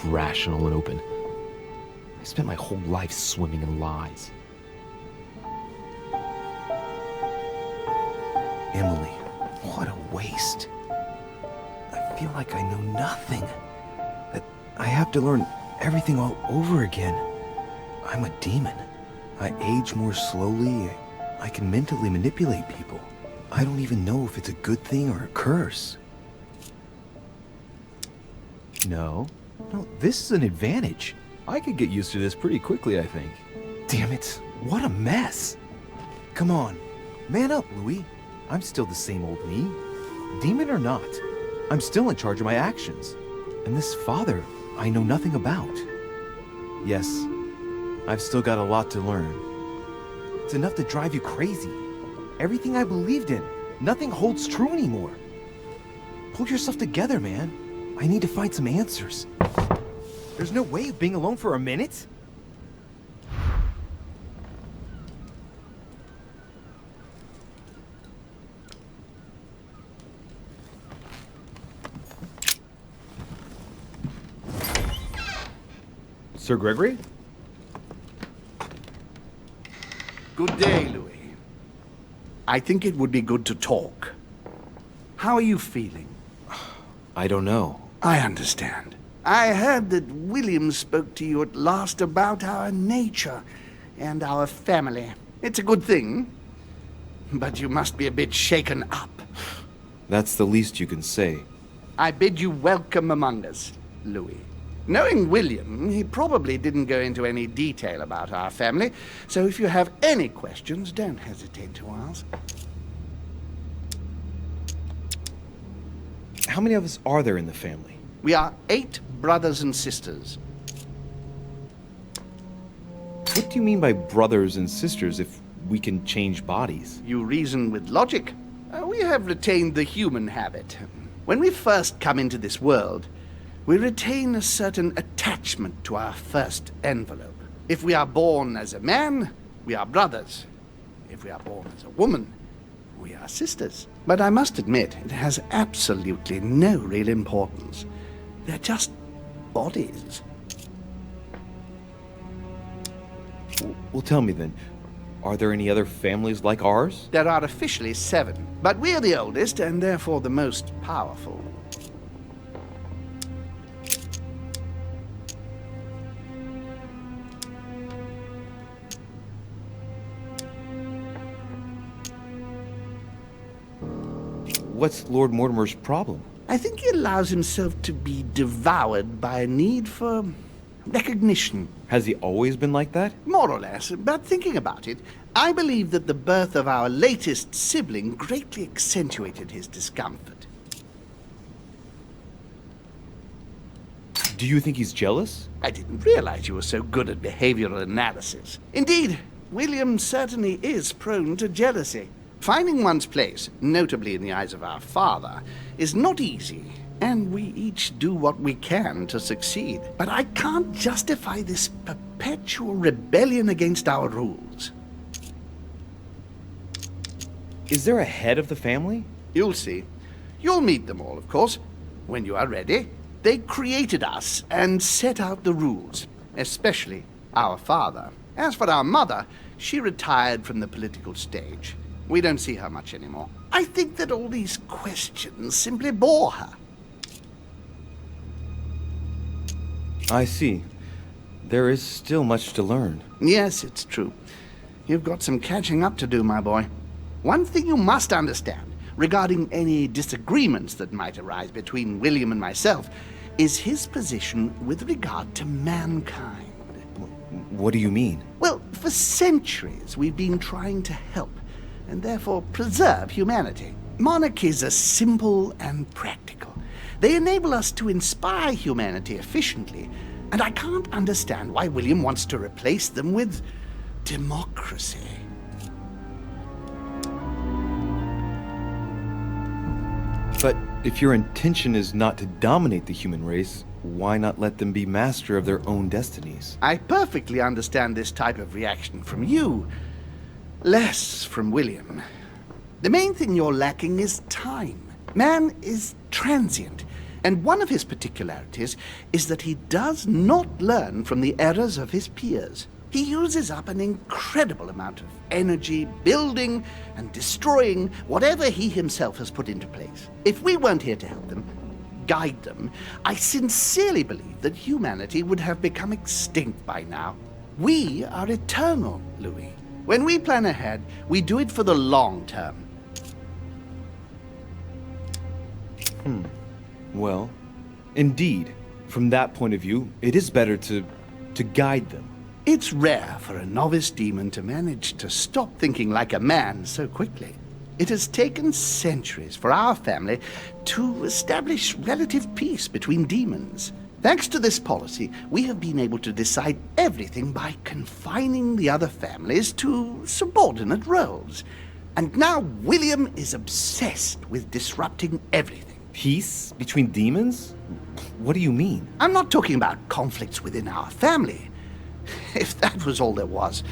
Rational and open. I spent my whole life swimming in lies. Emily, what a waste. I feel like I know nothing. That I have to learn everything all over again. I'm a demon. I age more slowly. I can mentally manipulate people. I don't even know if it's a good thing or a curse. No, this is an advantage. I could get used to this pretty quickly, I think. Damn it, what a mess. Come on, man up, Louis. I'm still the same old me. Demon or not, I'm still in charge of my actions. And this father, I know nothing about. Yes, I've still got a lot to learn. It's enough to drive you crazy. Everything I believed in, nothing holds true anymore. Pull yourself together, man. I need to find some answers. There's no way of being alone for a minute? Sir Gregory? Good day, Louis. I think it would be good to talk. How are you feeling? I don't know. I understand. I heard that William spoke to you at last about our nature and our family. It's a good thing, but you must be a bit shaken up. That's the least you can say. I bid you welcome among us, Louis. Knowing William, he probably didn't go into any detail about our family, so if you have any questions, don't hesitate to ask. How many of us are there in the family? We are 8 brothers and sisters. What do you mean by brothers and sisters if we can change bodies? You reason with logic. We have retained the human habit. When we first come into this world, we retain a certain attachment to our first envelope. If we are born as a man, we are brothers. If we are born as a woman, we are sisters. But I must admit, it has absolutely no real importance. They're just bodies. Well, tell me then, are there any other families like ours? There are officially 7, but we're the oldest and therefore the most powerful. What's Lord Mortimer's problem? I think he allows himself to be devoured by a need for recognition. Has he always been like that? More or less, but thinking about it, I believe that the birth of our latest sibling greatly accentuated his discomfort. Do you think he's jealous? I didn't realize you were so good at behavioral analysis. Indeed, William certainly is prone to jealousy. Finding one's place, notably in the eyes of our father, is not easy, and we each do what we can to succeed. But I can't justify this perpetual rebellion against our rules. Is there a head of the family? You'll see. You'll meet them all, of course, when you are ready. They created us and set out the rules, especially our father. As for our mother, she retired from the political stage. We don't see her much anymore. I think that all these questions simply bore her. I see. There is still much to learn. Yes, it's true. You've got some catching up to do, my boy. One thing you must understand, regarding any disagreements that might arise between William and myself, is his position with regard to mankind. What do you mean? Well, for centuries we've been trying to help, and therefore preserve humanity. Monarchies are simple and practical. They enable us to inspire humanity efficiently, and I can't understand why William wants to replace them with democracy. But if your intention is not to dominate the human race, why not let them be master of their own destinies? I perfectly understand this type of reaction from you, less from William. The main thing you're lacking is time. Man is transient, and one of his particularities is that he does not learn from the errors of his peers. He uses up an incredible amount of energy building and destroying whatever he himself has put into place. If we weren't here to help them, guide them, I sincerely believe that humanity would have become extinct by now. We are eternal, Louis. When we plan ahead, we do it for the long term. Well, indeed, from that point of view, it is better to guide them. It's rare for a novice demon to manage to stop thinking like a man so quickly. It has taken centuries for our family to establish relative peace between demons. Thanks to this policy, we have been able to decide everything by confining the other families to subordinate roles. And now William is obsessed with disrupting everything. Peace between demons? What do you mean? I'm not talking about conflicts within our family. If that was all there was,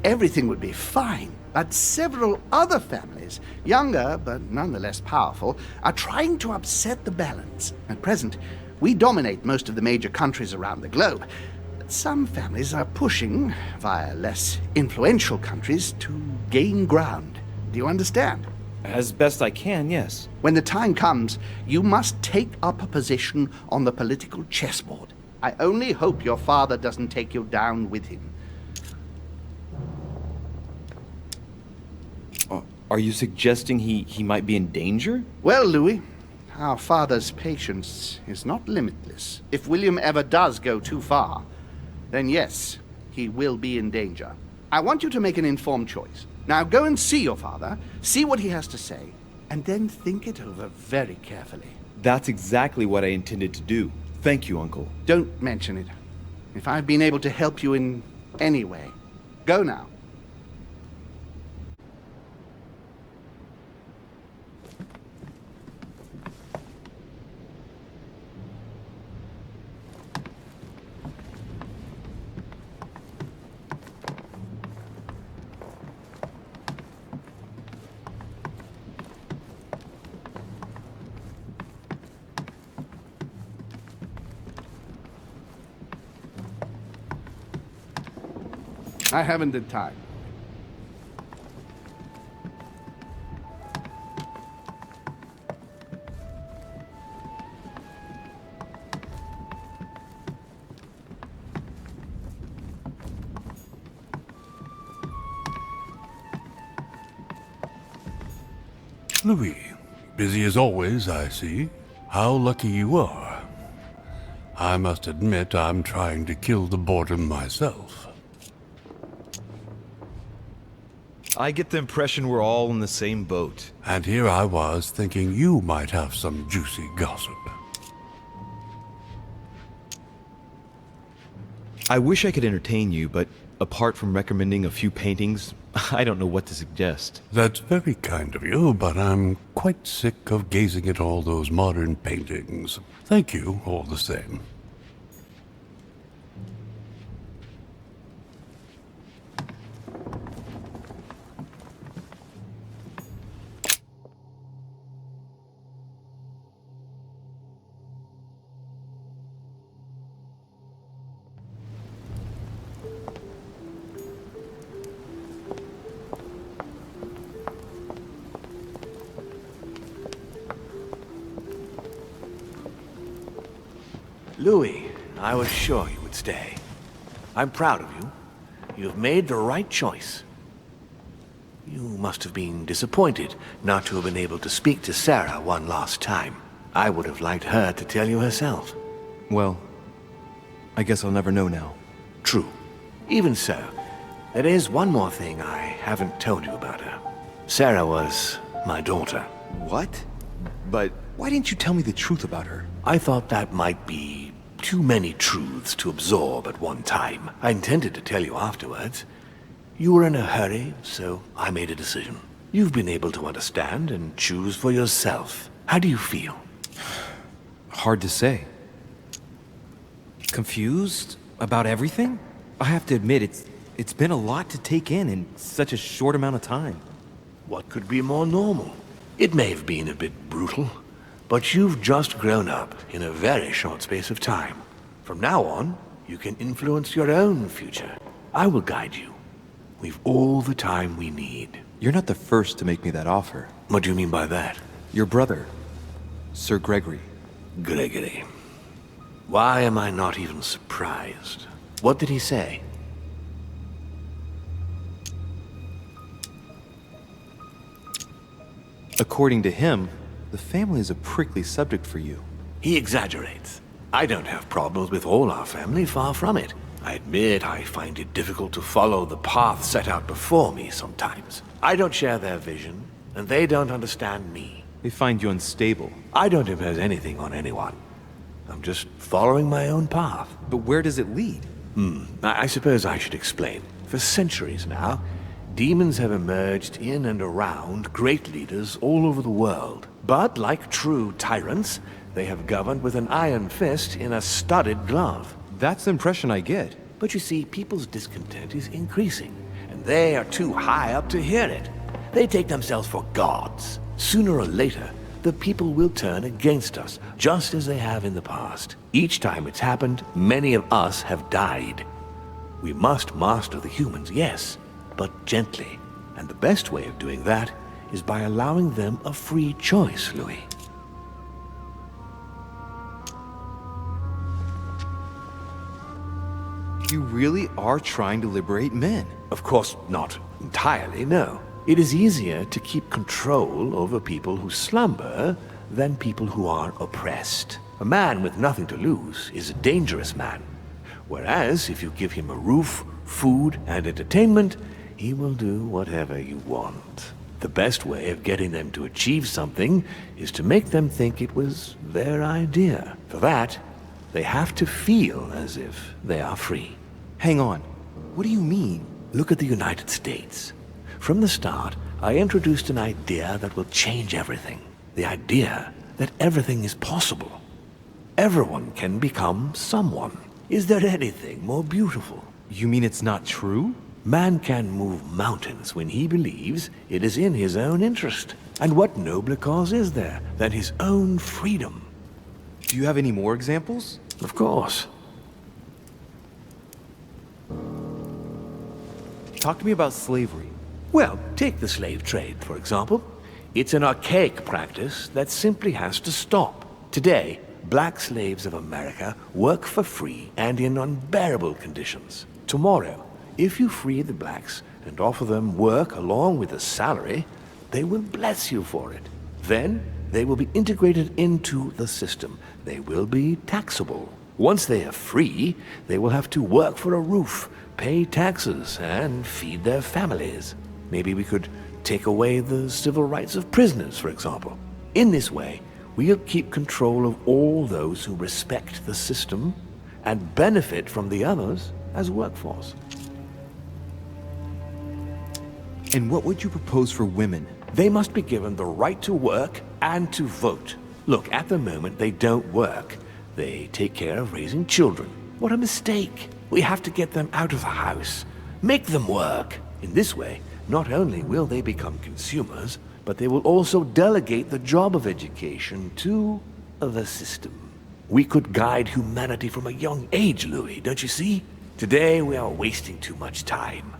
everything would be fine. But several other families, younger but nonetheless powerful, are trying to upset the balance. At present, we dominate most of the major countries around the globe. But some families are pushing, via less influential countries, to gain ground. Do you understand? As best I can, yes. When the time comes, you must take up a position on the political chessboard. I only hope your father doesn't take you down with him. Are you suggesting he might be in danger? Well, Louis, our father's patience is not limitless. If William ever does go too far, then yes, he will be in danger. I want you to make an informed choice. Now go and see your father, see what he has to say, and then think it over very carefully. That's exactly what I intended to do. Thank you, Uncle. Don't mention it. If I've been able to help you in any way, go now. I haven't the time. Louis, busy as always, I see. How lucky you are. I must admit I'm trying to kill the boredom myself. I get the impression we're all in the same boat. And here I was thinking you might have some juicy gossip. I wish I could entertain you, but apart from recommending a few paintings, I don't know what to suggest. That's very kind of you, but I'm quite sick of gazing at all those modern paintings. Thank you, all the same. Louis, I was sure you would stay. I'm proud of you. You've made the right choice. You must have been disappointed not to have been able to speak to Sarah one last time. I would have liked her to tell you herself. Well, I guess I'll never know now. True. Even so, there is one more thing I haven't told you about her. Sarah was my daughter. What? But why didn't you tell me the truth about her? I thought that might be too many truths to absorb at one time. I intended to tell you afterwards. You were in a hurry, so I made a decision. You've been able to understand and choose for yourself. How do you feel? Hard to say. Confused about everything? I have to admit, it's been a lot to take in such a short amount of time. What could be more normal? It may have been a bit brutal, But you've just grown up in a very short space of time. From now on, you can influence your own future. I will guide you. We've all the time we need. You're not the first to make me that offer. What do you mean by that? Your brother, Sir Gregory. Gregory. Why am I not even surprised? What did he say? According to him, the family is a prickly subject for you. He exaggerates. I don't have problems with all our family, far from it. I admit I find it difficult to follow the path set out before me sometimes. I don't share their vision, and they don't understand me. They find you unstable. I don't impose anything on anyone. I'm just following my own path. But where does it lead? I suppose I should explain. For centuries now, demons have emerged in and around great leaders all over the world. But like true tyrants, they have governed with an iron fist in a studded glove. That's the impression I get. But you see, people's discontent is increasing, and they are too high up to hear it. They take themselves for gods. Sooner or later, the people will turn against us, just as they have in the past. Each time it's happened, many of us have died. We must master the humans, yes, but gently. And the best way of doing that is by allowing them a free choice, Louis. You really are trying to liberate men. Of course, not entirely, no. It is easier to keep control over people who slumber than people who are oppressed. A man with nothing to lose is a dangerous man. Whereas, if you give him a roof, food, and entertainment, he will do whatever you want. The best way of getting them to achieve something is to make them think it was their idea. For that, they have to feel as if they are free. Hang on. What do you mean? Look at the United States. From the start, I introduced an idea that will change everything. The idea that everything is possible. Everyone can become someone. Is there anything more beautiful? You mean it's not true? Man can move mountains when he believes it is in his own interest. And what nobler cause is there than his own freedom? Do you have any more examples? Of course. Talk to me about slavery. Well, take the slave trade, for example. It's an archaic practice that simply has to stop. Today, black slaves of America work for free and in unbearable conditions. Tomorrow, if you free the blacks and offer them work along with a salary, they will bless you for it. Then, they will be integrated into the system. They will be taxable. Once they are free, they will have to work for a roof, pay taxes, and feed their families. Maybe we could take away the civil rights of prisoners, for example. In this way, we'll keep control of all those who respect the system and benefit from the others as a workforce. And what would you propose for women? They must be given the right to work and to vote. Look, at the moment, they don't work. They take care of raising children. What a mistake. We have to get them out of the house. Make them work. In this way, not only will they become consumers, but they will also delegate the job of education to the system. We could guide humanity from a young age, Louis, don't you see? Today, we are wasting too much time.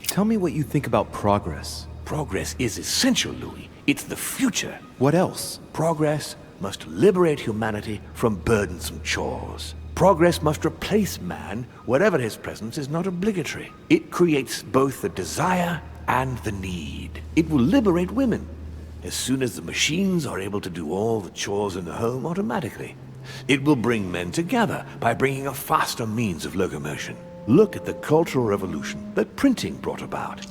Tell me what you think about progress. Progress is essential, Louis. It's the future. What else? Progress must liberate humanity from burdensome chores. Progress must replace man wherever his presence is not obligatory. It creates both the desire and the need. It will liberate women as soon as the machines are able to do all the chores in the home automatically. It will bring men together by bringing a faster means of locomotion. Look at the Cultural Revolution that printing brought about.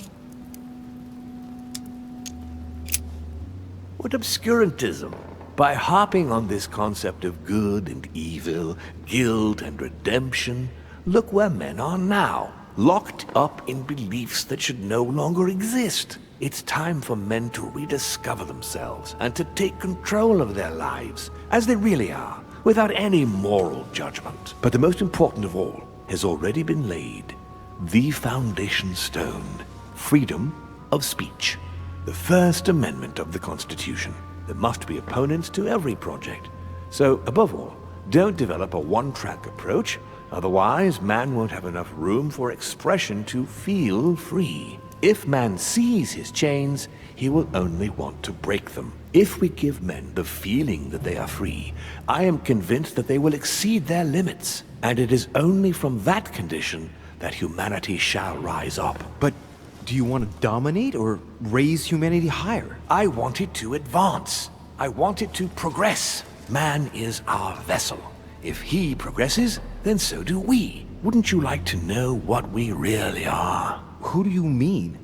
What obscurantism! By harping on this concept of good and evil, guilt and redemption, look where men are now, locked up in beliefs that should no longer exist. It's time for men to rediscover themselves and to take control of their lives, as they really are, without any moral judgment. But the most important of all has already been laid, the foundation stone, freedom of speech. the First Amendment of the Constitution. There must be opponents to every project. So, above all, don't develop a one-track approach, otherwise man won't have enough room for expression to feel free. If man sees his chains, he will only want to break them. If we give men the feeling that they are free, I am convinced that they will exceed their limits. And it is only from that condition that humanity shall rise up. But do you want to dominate or raise humanity higher? I want it to advance. I want it to progress. Man is our vessel. If he progresses, then so do we. Wouldn't you like to know what we really are? Who do you mean?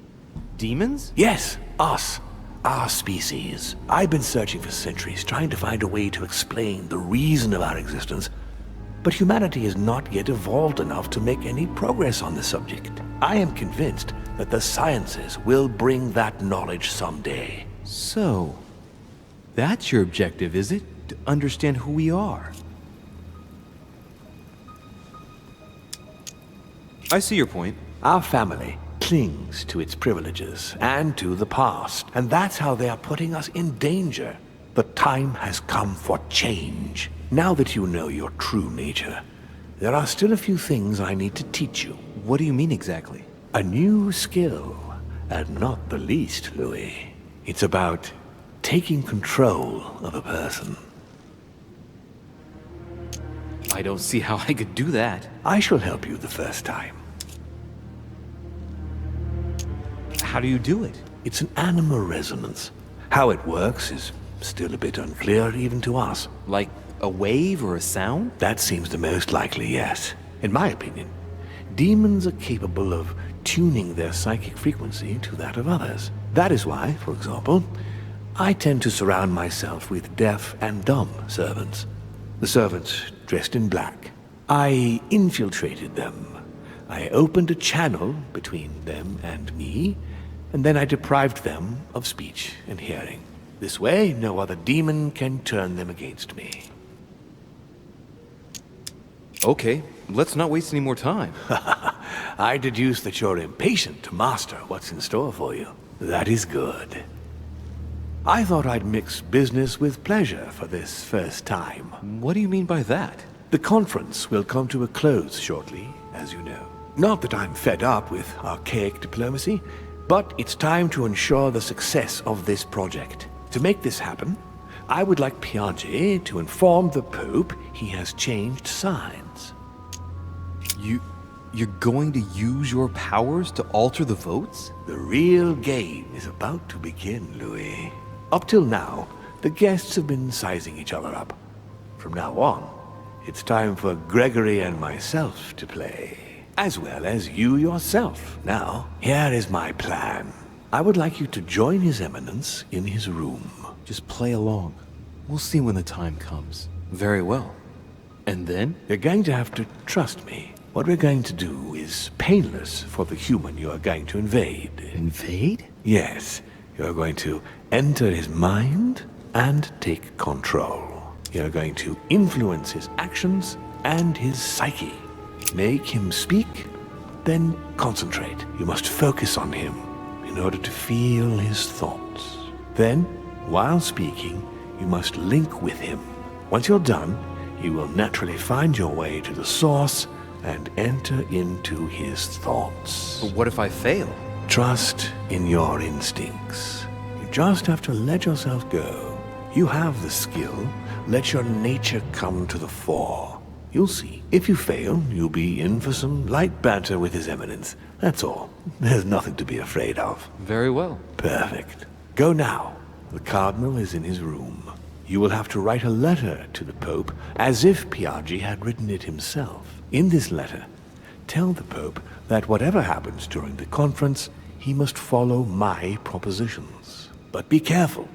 Demons? Yes, us. Our species. I've been searching for centuries, trying to find a way to explain the reason of our existence. But humanity has not yet evolved enough to make any progress on the subject. I am convinced that the sciences will bring that knowledge someday. So, that's your objective, is it? To understand who we are. I see your point. Our family clings to its privileges and to the past, and that's how they are putting us in danger. The time has come for change. Now that you know your true nature, there are still a few things I need to teach you. What do you mean exactly? A new skill, and not the least, Louis. It's about taking control of a person. I don't see how I could do that. I shall help you the first time. How do you do it? It's an animal resonance. How it works is still a bit unclear even to us. Like a wave or a sound? That seems the most likely, yes. In my opinion, demons are capable of tuning their psychic frequency to that of others. That is why, for example, I tend to surround myself with deaf and dumb servants. The servants dressed in black. I infiltrated them. I opened a channel between them and me, and then I deprived them of speech and hearing. This way, no other demon can turn them against me. Okay, let's not waste any more time. I deduce that you're impatient to master what's in store for you. That is good. I thought I'd mix business with pleasure for this first time. What do you mean by that? The conference will come to a close shortly, as you know. Not that I'm fed up with archaic diplomacy, but it's time to ensure the success of this project. To make this happen, I would like Piaggi to inform the Pope he has changed sides. You're going to use your powers to alter the votes? The real game is about to begin, Louis. Up till now, the guests have been sizing each other up. From now on, it's time for Gregory and myself to play. As well as you yourself. Now, here is my plan. I would like you to join His Eminence in his room. Just play along. We'll see when the time comes. Very well. And then? You're going to have to trust me. What we're going to do is painless for the human you are going to invade. Invade? Yes. You're going to enter his mind and take control. You're going to influence his actions and his psyche. Make him speak, then concentrate. You must focus on him in order to feel his thoughts. Then, while speaking, you must link with him. Once you're done, you will naturally find your way to the source and enter into his thoughts. But what if I fail? Trust in your instincts. You just have to let yourself go. You have the skill. Let your nature come to the fore. You'll see. If you fail, you'll be in for some light banter with His Eminence. That's all. There's nothing to be afraid of. Very well. Perfect. Go now. The Cardinal is in his room. You will have to write a letter to the Pope as if Piaggi had written it himself. In this letter, tell the Pope that whatever happens during the conference, he must follow my propositions. But be careful.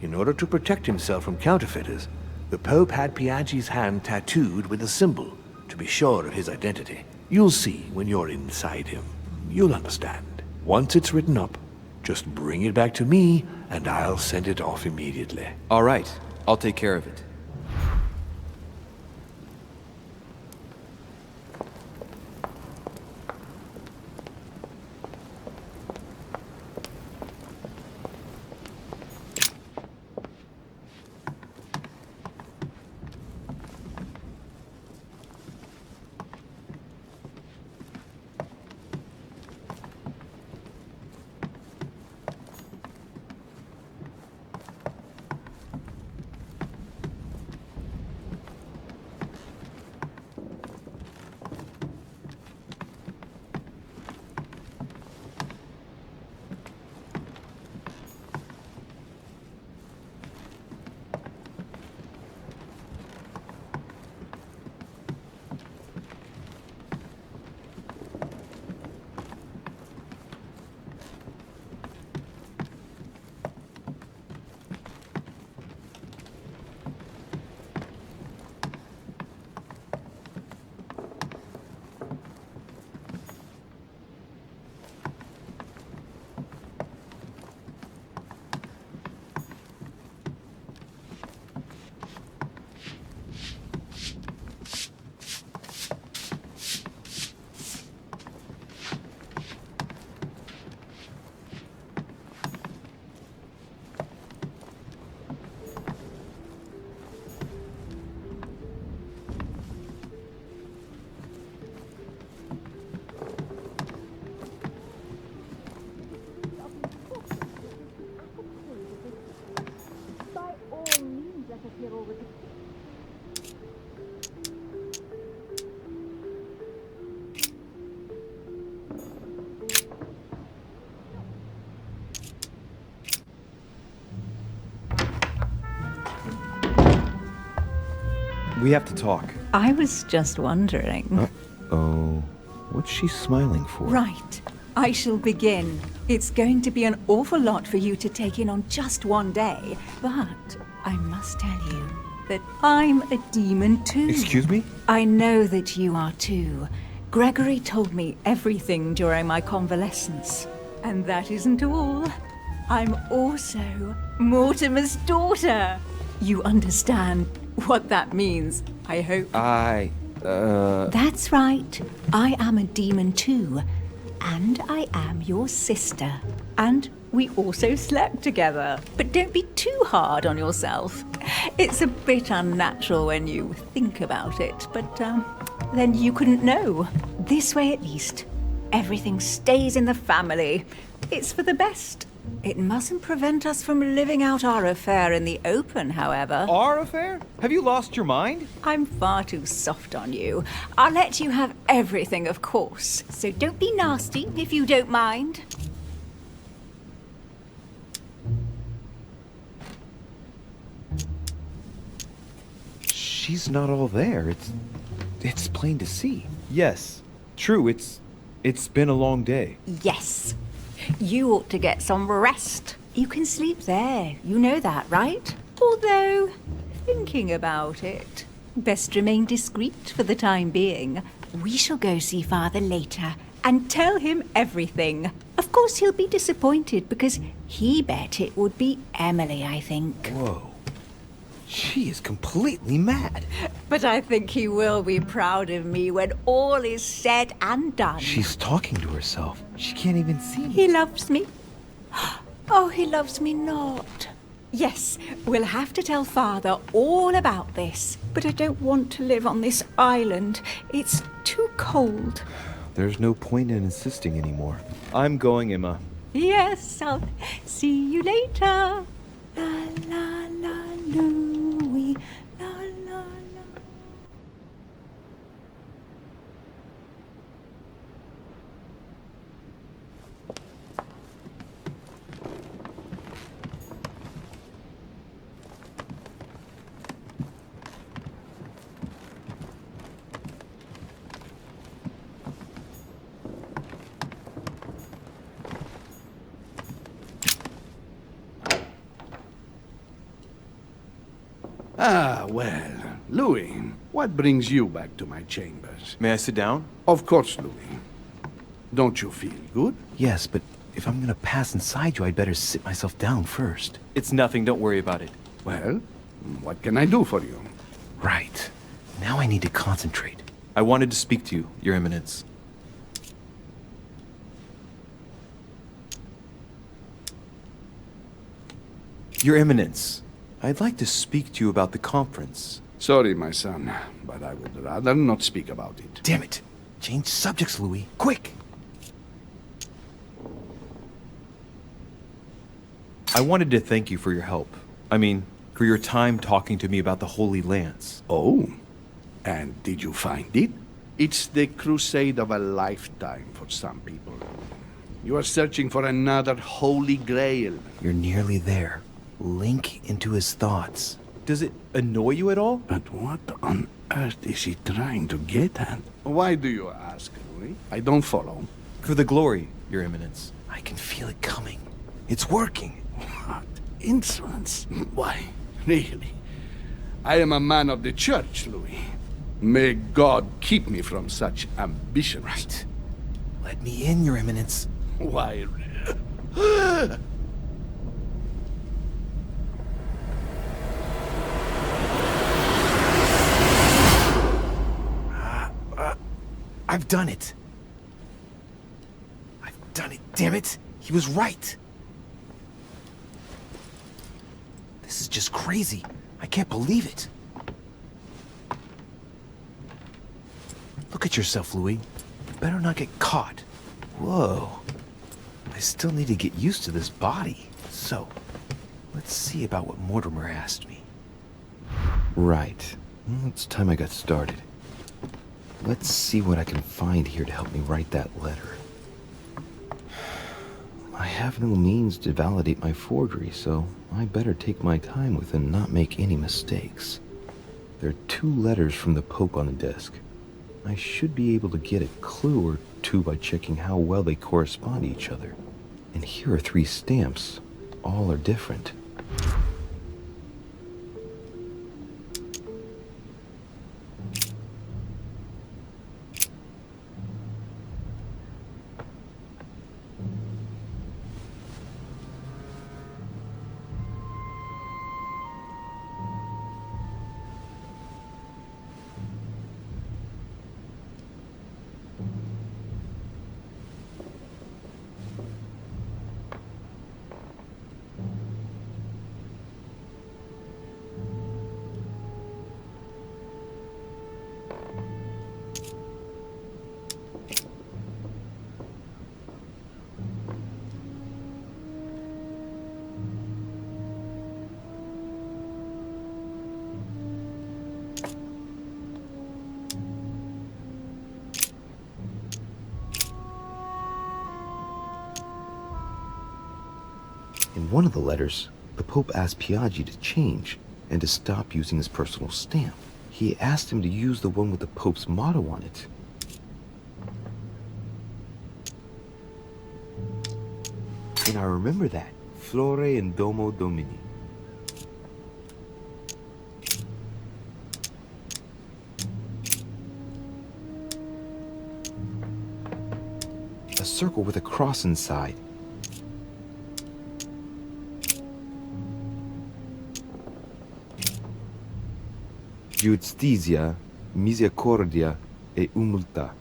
In order to protect himself from counterfeiters, the Pope had Piaggi's hand tattooed with a symbol to be sure of his identity. You'll see when you're inside him. You'll understand. Once it's written up, just bring it back to me and I'll send it off immediately. All right. I'll take care of it. We have to talk. I was just wondering. Oh, what's she smiling for? Right. I shall begin. It's going to be an awful lot for you to take in on just one day, but I must tell you that I'm a demon too. Excuse me? I know that you are too. Gregory told me everything during my convalescence. And that isn't all. I'm also Mortimer's daughter. You understand what that means, I hope. That's right. I am a demon too. And I am your sister. And we also slept together. But don't be too hard on yourself. It's a bit unnatural when you think about it, but then you couldn't know. This way at least, everything stays in the family. It's for the best. It mustn't prevent us from living out our affair in the open, however. Our affair? Have you lost your mind? I'm far too soft on you. I'll let you have everything, of course. So don't be nasty, if you don't mind. She's not all there. It's plain to see. Yes, true. It's been a long day. Yes. You ought to get some rest. You can sleep there. You know that, right? Although, thinking about it, best remain discreet for the time being. We shall go see Father later and tell him everything. Of course, he'll be disappointed because he bet it would be Emily, I think. Whoa. She is completely mad. But I think he will be proud of me when all is said and done. She's talking to herself. She can't even see me. He loves me. Oh, he loves me not. Yes, we'll have to tell Father all about this. But I don't want to live on this island. It's too cold. There's no point in insisting anymore. I'm going, Emma. Yes, I'll see you later. La la la Louie. La la la. Ah, well, Louis, what brings you back to my chambers? May I sit down? Of course, Louis. Don't you feel good? Yes, but if I'm gonna pass inside you, I'd better sit myself down first. It's nothing, don't worry about it. Well, what can I do for you? Right. Now I need to concentrate. I wanted to speak to you, Your Eminence. Your Eminence, I'd like to speak to you about the conference. Sorry, my son, but I would rather not speak about it. Damn it! Change subjects, Louis. Quick! I wanted to thank you for your help. I mean, for your time talking to me about the Holy Lance. Oh, and did you find it? It's the crusade of a lifetime for some people. You are searching for another Holy Grail. You're nearly there. Link into his thoughts. Does it annoy you at all? But what on earth is he trying to get at? Why do you ask, Louis? I don't follow. For the glory, Your Eminence. I can feel it coming. It's working. What insolence? Why, really? I am a man of the church, Louis. May God keep me from such ambition. Right. Let me in, Your Eminence. Why? I've done it. I've done it, damn it. He was right. This is just crazy. I can't believe it. Look at yourself, Louis. You better not get caught. Whoa. I still need to get used to this body. So, let's see about what Mortimer asked me. Right. Well, it's time I got started. Let's see what I can find here to help me write that letter. I have no means to validate my forgery, so I better take my time with and not make any mistakes. There are 2 letters from the Pope on the desk. I should be able to get a clue or 2 by checking how well they correspond to each other. And here are 3 stamps. All are different. In one of the letters, the Pope asked Piaggi to change and to stop using his personal stamp. He asked him to use the one with the Pope's motto on it. And I remember that. Flore in Domo Domini. A circle with a cross inside. Giustizia, misericordia e umiltà.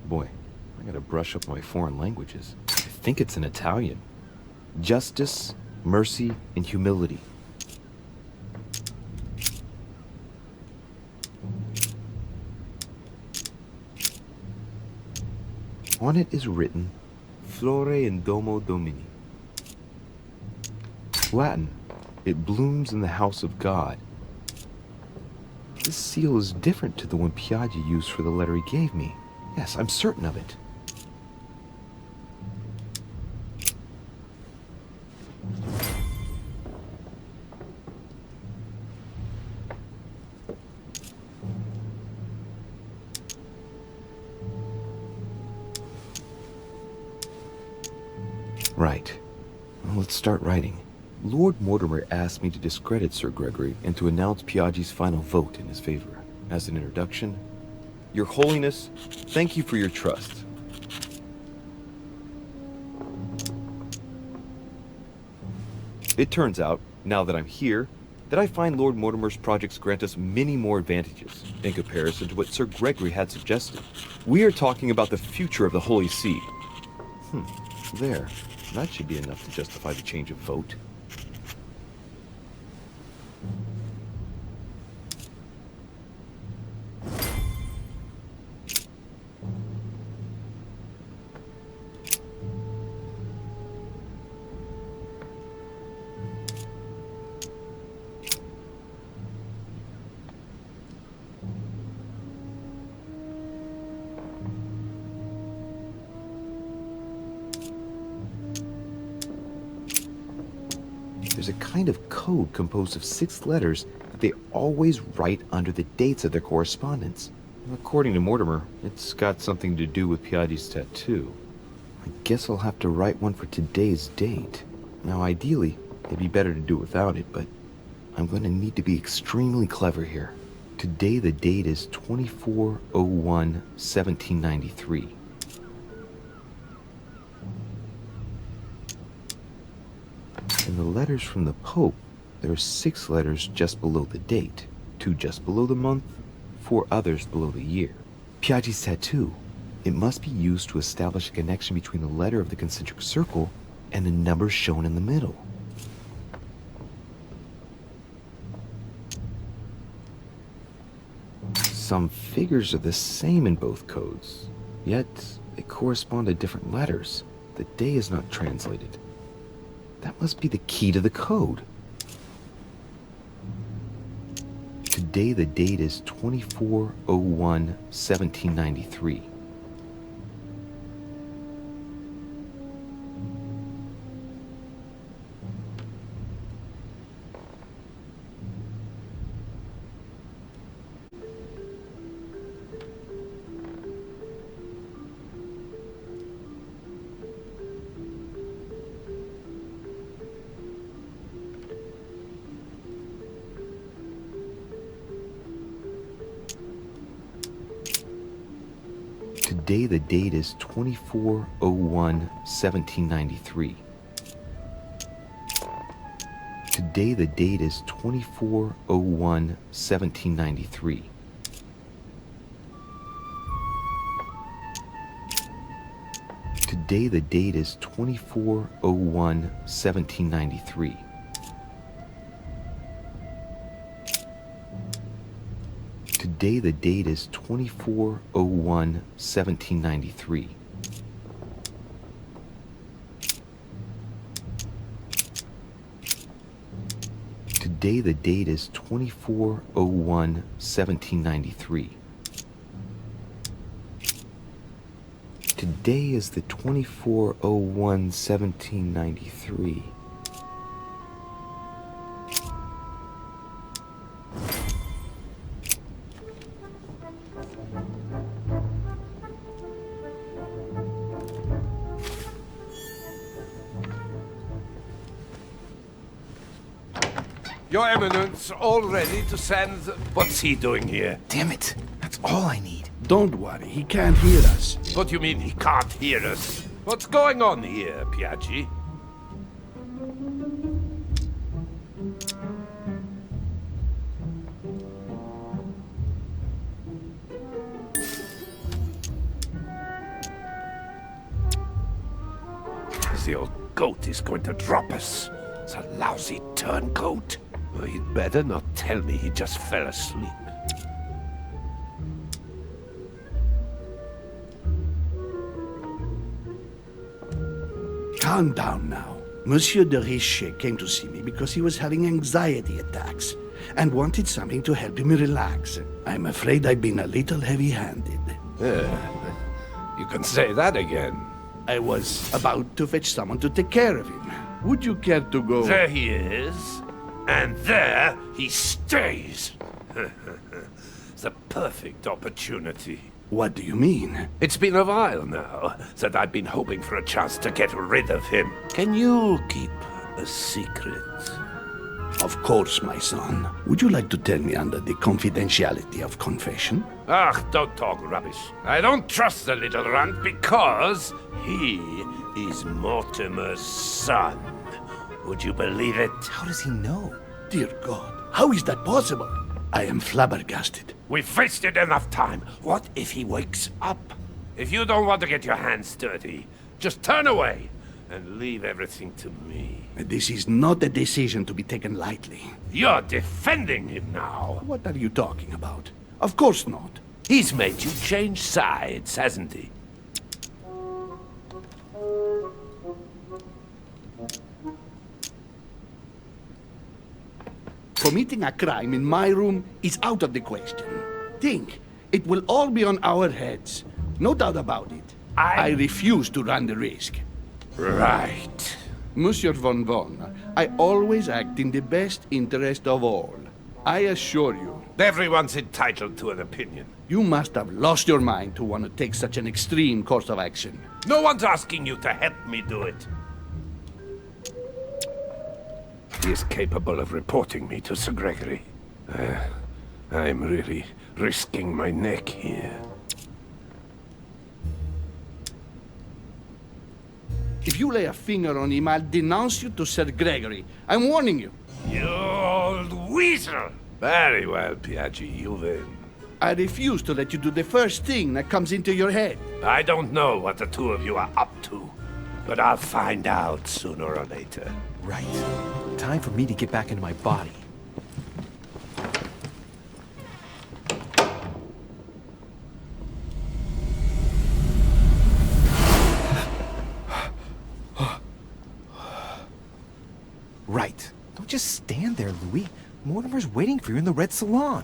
Boy, I gotta brush up my foreign languages. I think it's in Italian. Justice, mercy, and humility. On it is written, Flore in Domo Domini. Latin, it blooms in the house of God. This seal is different to the one Piaggi used for the letter he gave me. Yes, I'm certain of it. Right. Well, let's start writing. Lord Mortimer asked me to discredit Sir Gregory and to announce Piaggi's final vote in his favor. As an introduction, Your Holiness, thank you for your trust. It turns out, now that I'm here, that I find Lord Mortimer's projects grant us many more advantages in comparison to what Sir Gregory had suggested. We are talking about the future of the Holy See. There. That should be enough to justify the change of vote. There's a kind of code composed of 6 letters that they always write under the dates of their correspondence. According to Mortimer, it's got something to do with Piaggi's tattoo. I guess I'll have to write one for today's date. Now, ideally, it'd be better to do without it, but I'm going to need to be extremely clever here. Today, the date is 24/01/1793. In the letters from the Pope, there are 6 letters just below the date, 2 just below the month, 4 others below the year. Piaggi's tattoo. It must be used to establish a connection between the letter of the concentric circle and the numbers shown in the middle. Some figures are the same in both codes, yet they correspond to different letters. The day is not translated. That must be the key to the code. Today the date is 24/01/1793. Today the date is 24/01/1793. Today the date is 24/01/1793. Today the date is 24/01/1793. Today the date is 24/01/1793. Today the date is 24/01/1793. Today is the 24/01/1793. Your Eminence, all ready to send... What's he doing here? Damn it! That's all I need. Don't worry, he can't hear us. What do you mean he can't hear us? What's going on here, Piaggi? The old goat is going to drop us. It's a lousy turncoat. Well, he'd better not tell me he just fell asleep. Calm down now. Monsieur de Richet came to see me because he was having anxiety attacks and wanted something to help him relax. I'm afraid I've been a little heavy-handed. You can say that again. I was about to fetch someone to take care of him. Would you care to go? There he is, and there he stays. The perfect opportunity. What do you mean? It's been a while now that I've been hoping for a chance to get rid of him. Can you keep a secret? Of course, my son. Would you like to tell me under the confidentiality of confession? Ah, don't talk rubbish. I don't trust the little runt because he is Mortimer's son. Would you believe it? How does he know? Dear God, how is that possible? I am flabbergasted. We've wasted enough time. What if he wakes up? If you don't want to get your hands dirty, just turn away and leave everything to me. This is not a decision to be taken lightly. You're defending him now. What are you talking about? Of course not. He's made you change sides, hasn't he? Committing a crime in my room is out of the question. Think, it will all be on our heads. No doubt about it. I refuse to run the risk. Right. Monsieur von Von, I always act in the best interest of all. I assure you. Everyone's entitled to an opinion. You must have lost your mind to want to take such an extreme course of action. No one's asking you to help me do it. He is capable of reporting me to Sir Gregory. I'm really risking my neck here. If you lay a finger on him, I'll denounce you to Sir Gregory. I'm warning you. You old weasel! Very well, Piaggi, you win. I refuse to let you do the first thing that comes into your head. I don't know what the two of you are up to, but I'll find out sooner or later. Right. Time for me to get back into my body. Right. Don't just stand there, Louis. Mortimer's waiting for you in the Red Salon.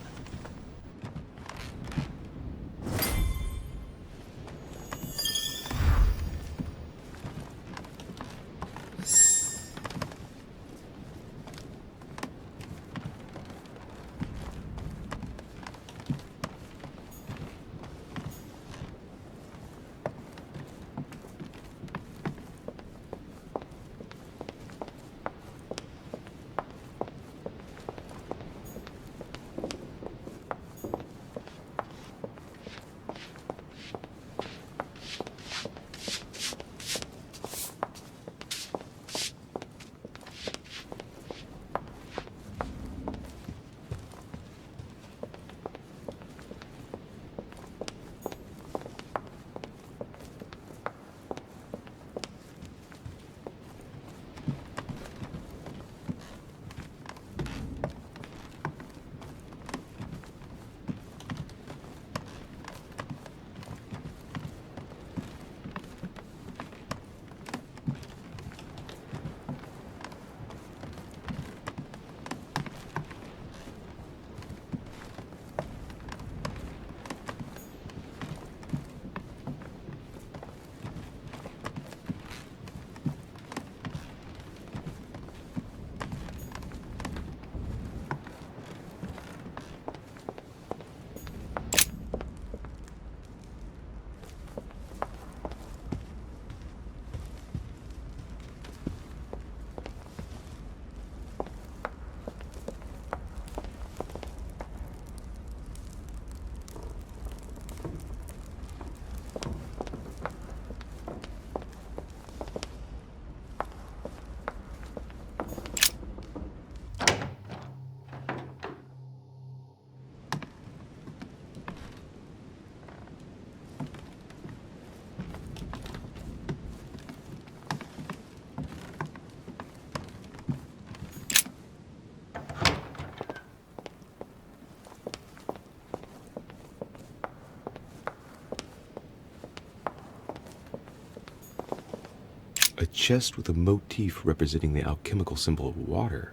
chest with a motif representing the alchemical symbol of water.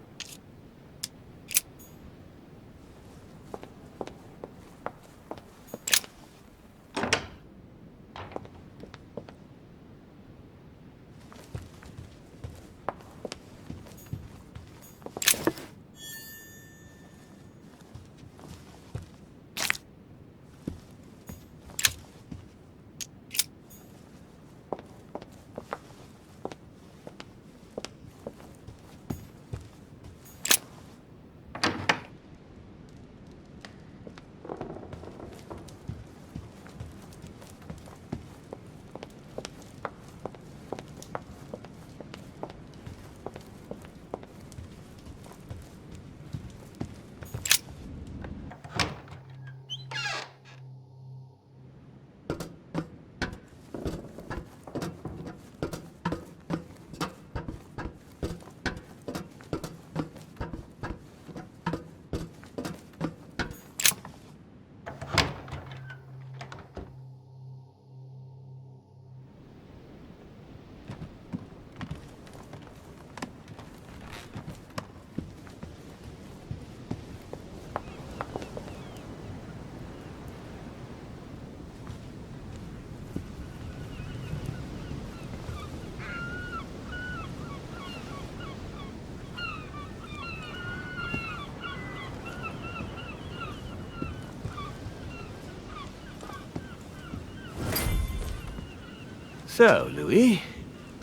So, Louis,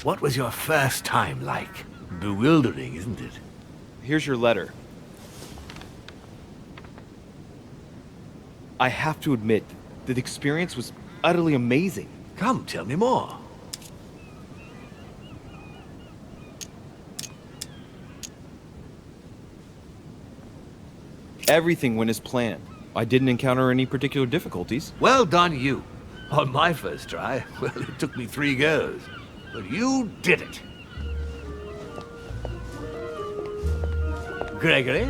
what was your first time like? Bewildering, isn't it? Here's your letter. I have to admit that the experience was utterly amazing. Come, tell me more. Everything went as planned. I didn't encounter any particular difficulties. Well done, you. On my first try, well, it took me 3 goes. But you did it. Gregory,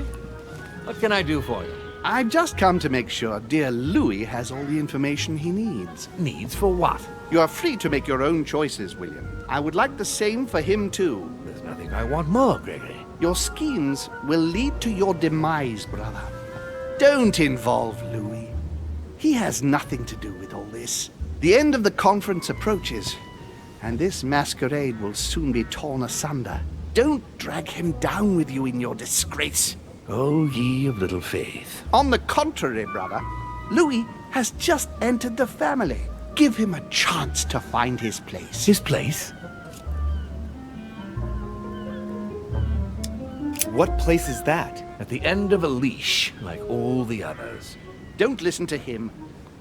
what can I do for you? I've just come to make sure dear Louis has all the information he needs. Needs for what? You are free to make your own choices, William. I would like the same for him, too. There's nothing I want more, Gregory. Your schemes will lead to your demise, brother. Don't involve Louis. He has nothing to do with all this. The end of the conference approaches, and this masquerade will soon be torn asunder. Don't drag him down with you in your disgrace. Oh, ye of little faith. On the contrary, brother, Louis has just entered the family. Give him a chance to find his place. His place? What place is that? At the end of a leash, like all the others. Don't listen to him.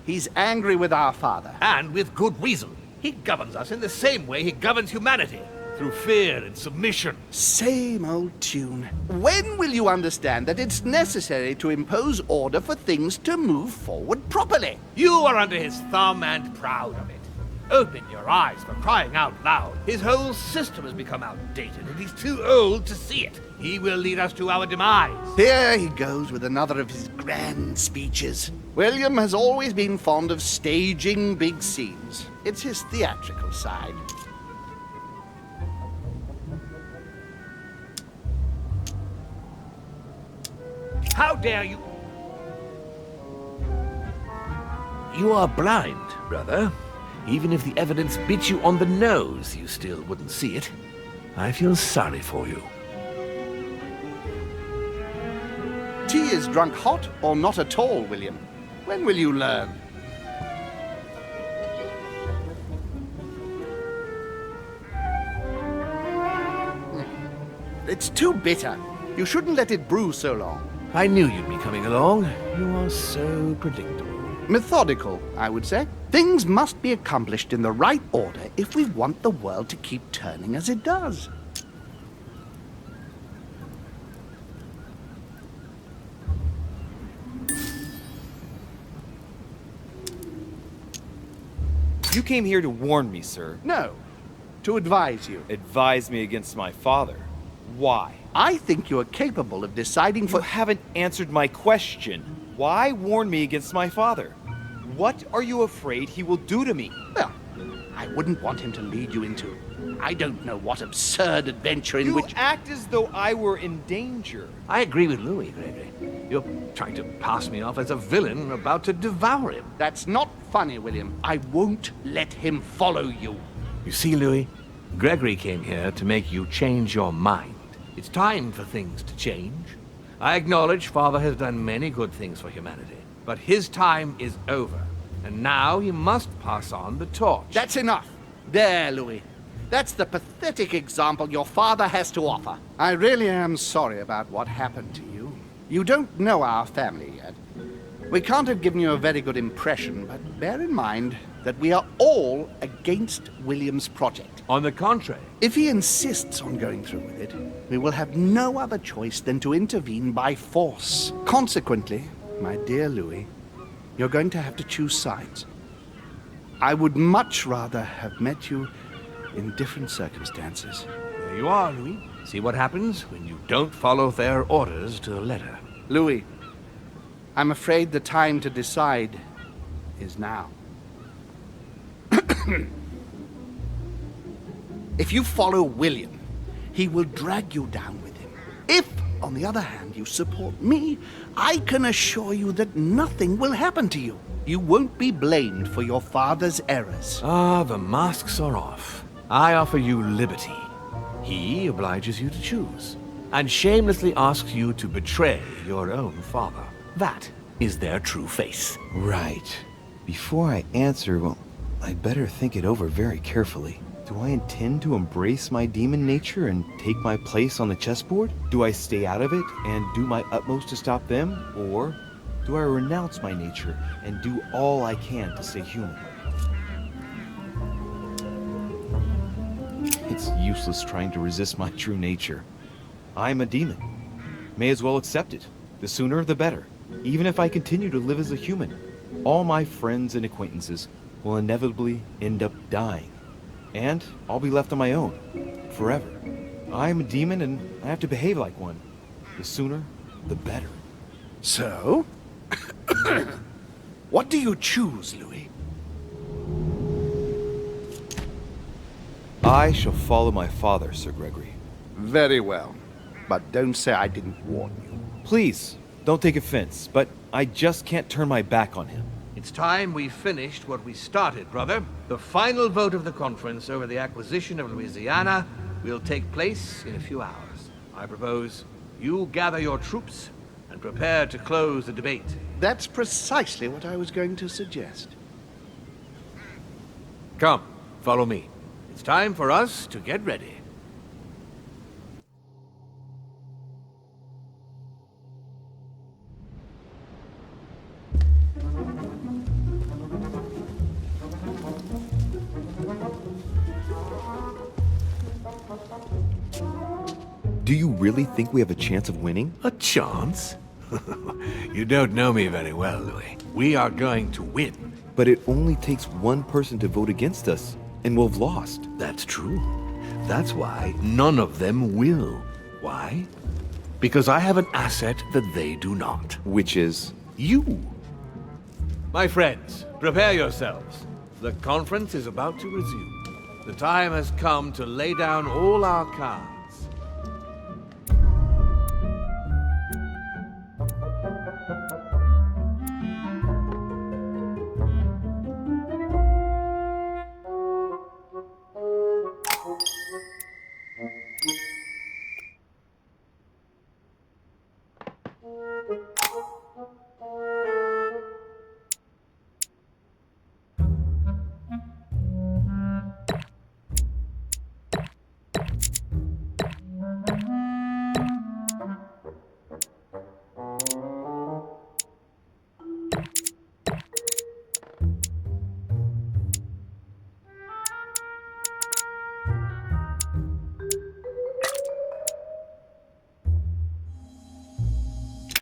He's angry with our father. And with good reason. He governs us in the same way he governs humanity. Through fear and submission. Same old tune. When will you understand that it's necessary to impose order for things to move forward properly? You are under his thumb and proud of it. Open your eyes, for crying out loud. His whole system has become outdated, and he's too old to see it. He will lead us to our demise. Here he goes with another of his grand speeches. William has always been fond of staging big scenes. It's his theatrical side. How dare you? You are blind, brother. Even if the evidence bit you on the nose, you still wouldn't see it. I feel sorry for you. Tea is drunk hot or not at all, William. When will you learn? It's too bitter. You shouldn't let it brew so long. I knew you'd be coming along. You are so predictable. Methodical, I would say. Things must be accomplished in the right order if we want the world to keep turning as it does. You came here to warn me, sir. No, to advise you. Advise me against my father. Why? I think you are capable of deciding for... You haven't answered my question. Why warn me against my father? What are you afraid he will do to me? Well, I wouldn't want him to lead you into I don't know what absurd adventure in You which... act as though I were in danger. I agree with Louis, Gregory. You're trying to pass me off as a villain about to devour him. That's not funny, William. I won't let him follow you. You see, Louis, Gregory came here to make you change your mind. It's time for things to change. I acknowledge Father has done many good things for humanity, but his time is over, and now he must pass on the torch. That's enough. There, Louis. That's the pathetic example your father has to offer. I really am sorry about what happened to you. You don't know our family yet. We can't have given you a very good impression, but bear in mind that we are all against William's project. On the contrary, If he insists on going through with it, we will have no other choice than to intervene by force. Consequently, my dear Louis, you're going to have to choose sides. I would much rather have met you in different circumstances. there you are, Louis. See what happens when you don't follow their orders to the letter. Louis, I'm afraid the time to decide is now. If you follow William, he will drag you down with him. If, on the other hand, you support me, I can assure you that nothing will happen to you. You won't be blamed for your father's errors. Ah, the masks are off. I offer you liberty. He obliges you to choose, and shamelessly asks you to betray your own father. That is their true face. Right. Before I answer, well, I'd better think it over very carefully. Do I intend to embrace my demon nature and take my place on the chessboard? Do I stay out of it and do my utmost to stop them? Or do I renounce my nature and do all I can to stay human? It's useless trying to resist my true nature. I'm a demon. May as well accept it. The sooner the better. Even if I continue to live as a human, all my friends and acquaintances will inevitably end up dying. And I'll be left on my own, forever. I'm a demon and I have to behave like one. The sooner, the better. So? What do you choose, Louis? I shall follow my father, Sir Gregory. Very well. But don't say I didn't warn you. Please, don't take offense, but I just can't turn my back on him. It's time we finished what we started, brother. The final vote of the conference over the acquisition of Louisiana will take place in a few hours. I propose you gather your troops and prepare to close the debate. That's precisely what I was going to suggest. Come, follow me. It's time for us to get ready. Do you really think we have a chance of winning? A chance? You don't know me very well, Louis. We are going to win. But it only takes one person to vote against us, and we'll have lost. That's true. That's why none of them will. Why? Because I have an asset that they do not. Which is... You. My friends, prepare yourselves. The conference is about to resume. The time has come to lay down all our cards.